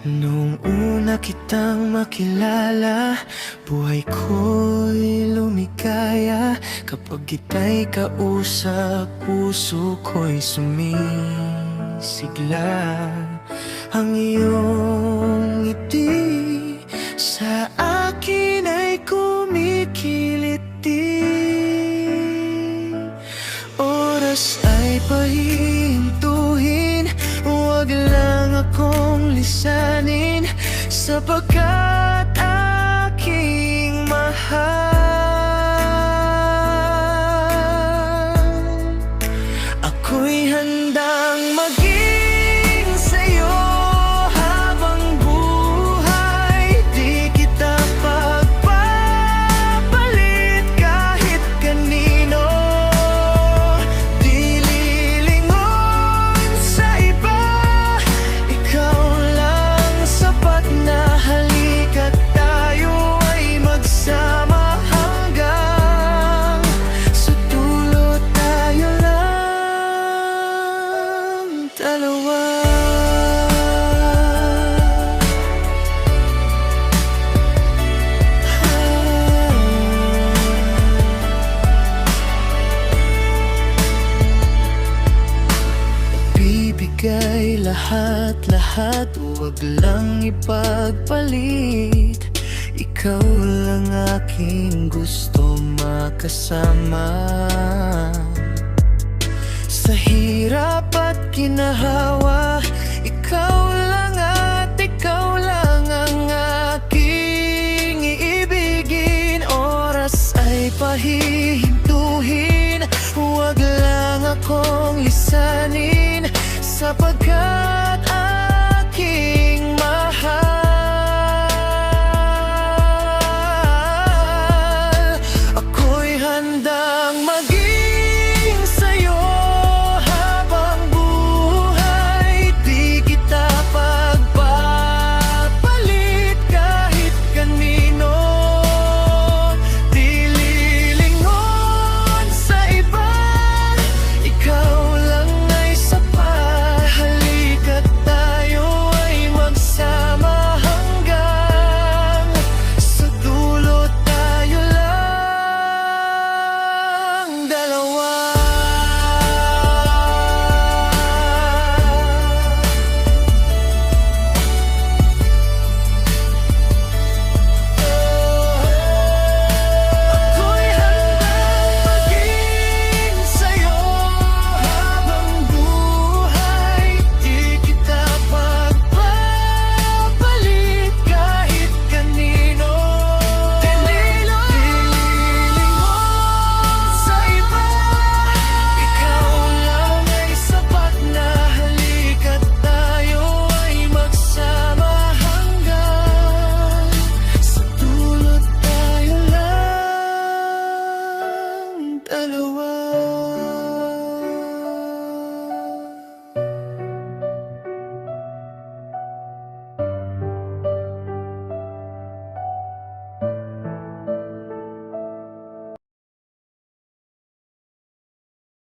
Nung una kitang makilala, buhay ko'y lumikaya. Kapag kita'y kausap, puso ko'y sumisigla. Ang iyong ngiti sa akin ay kumikiliti. Oras ay pahihintuhin, huwag lang akong lisanin, sapagkat aking mahal. Ako'y handang maging sa'yo habang buhay. Di kita pagpapalit kahit kanino. Di lilingon sa iba, ikaw lang sapat na. Halika't tayo ay magsama hanggang sa dulo, tayo lang dalawa. Bibigay lahat-lahat, huwag lang ipagpalit. Ikaw lang aking gusto makasama. Sa hirap at ginahawa, ikaw lang at ikaw lang ang aking iibigin. Oras ay pahihintuhin, huwag lang akong lisanin, sapagkat